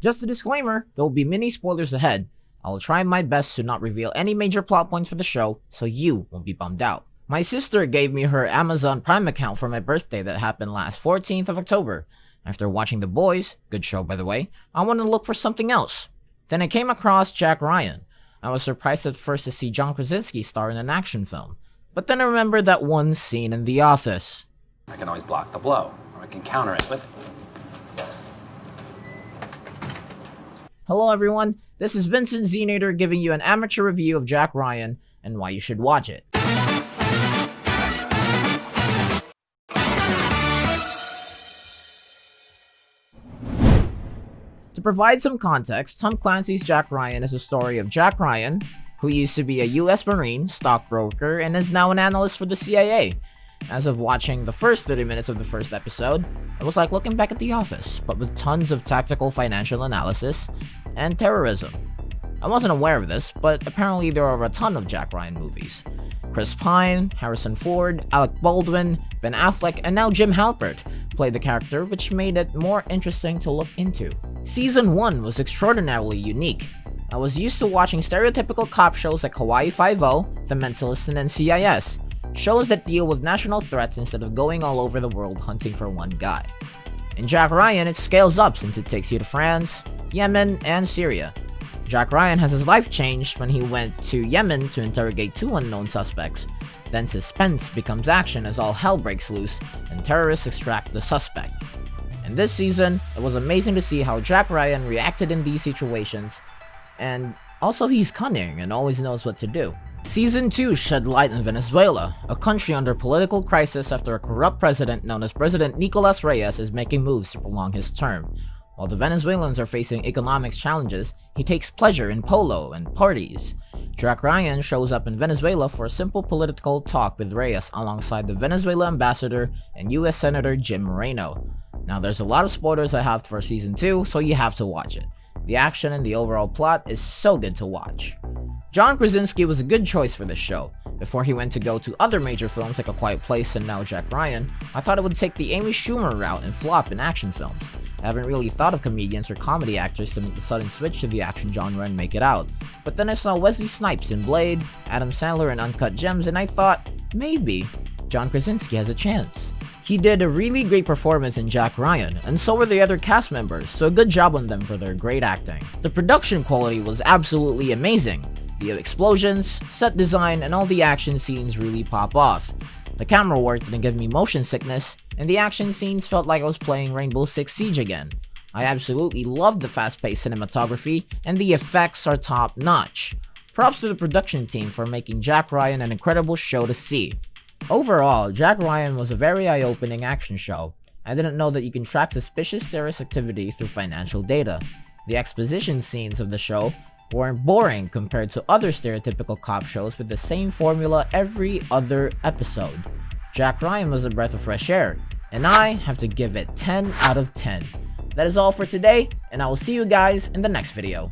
Just a disclaimer, there will be many spoilers ahead. I will try my best to not reveal any major plot points for the show, so you won't be bummed out. My sister gave me her Amazon Prime account for my birthday that happened last 14th of October. After watching The Boys, good show by the way, I wanted to look for something else. Then I came across Jack Ryan. I was surprised at first to see John Krasinski star in an action film, but then I remembered that one scene in The Office. I can always block the blow, or I can counter it with... Hello everyone, this is Vincent Znader giving you an amateur review of Jack Ryan and why you should watch it. To provide some context, Tom Clancy's Jack Ryan is a story of Jack Ryan, who used to be a US Marine, stockbroker, and is now an analyst for the CIA. As of watching the first 30 minutes of the first episode, it was like looking back at The Office, but with tons of tactical financial analysis and terrorism. I wasn't aware of this, but apparently there are a ton of Jack Ryan movies. Chris Pine, Harrison Ford, Alec Baldwin, Ben Affleck, and now Jim Halpert played the character, which made it more interesting to look into. Season 1 was extraordinarily unique. I was used to watching stereotypical cop shows like Hawaii Five-0, The Mentalist, and NCIS, shows that deal with national threats instead of going all over the world hunting for one guy. In Jack Ryan, it scales up since it takes you to France, Yemen, and Syria. Jack Ryan has his life changed when he went to Yemen to interrogate 2 unknown suspects. Then suspense becomes action as all hell breaks loose and terrorists extract the suspect. In this season, it was amazing to see how Jack Ryan reacted in these situations, and also he's cunning and always knows what to do. Season 2 shed light on Venezuela, a country under political crisis after a corrupt president known as President Nicolas Reyes is making moves to prolong his term. While the Venezuelans are facing economic challenges, he takes pleasure in polo and parties. Jack Ryan shows up in Venezuela for a simple political talk with Reyes alongside the Venezuela ambassador and US Senator Jim Moreno. Now there's a lot of spoilers I have for Season 2, so you have to watch it. The action and the overall plot is so good to watch. John Krasinski was a good choice for this show. Before he went to go to other major films like A Quiet Place and now Jack Ryan, I thought it would take the Amy Schumer route and flop in action films. I haven't really thought of comedians or comedy actors to make the sudden switch to the action genre and make it out. But then I saw Wesley Snipes in Blade, Adam Sandler in Uncut Gems, and I thought, maybe John Krasinski has a chance. He did a really great performance in Jack Ryan, and so were the other cast members, so good job on them for their great acting. The production quality was absolutely amazing. The explosions, set design, and all the action scenes really pop off. The camera work didn't give me motion sickness, and the action scenes felt like I was playing Rainbow Six Siege again. I absolutely loved the fast-paced cinematography, and the effects are top-notch. Props to the production team for making Jack Ryan an incredible show to see. Overall, Jack Ryan was a very eye-opening action show. I didn't know that you can track suspicious terrorist activity through financial data. The exposition scenes of the show weren't boring compared to other stereotypical cop shows with the same formula every other episode. Jack Ryan was a breath of fresh air, and I have to give it 10 out of 10. That is all for today, and I will see you guys in the next video.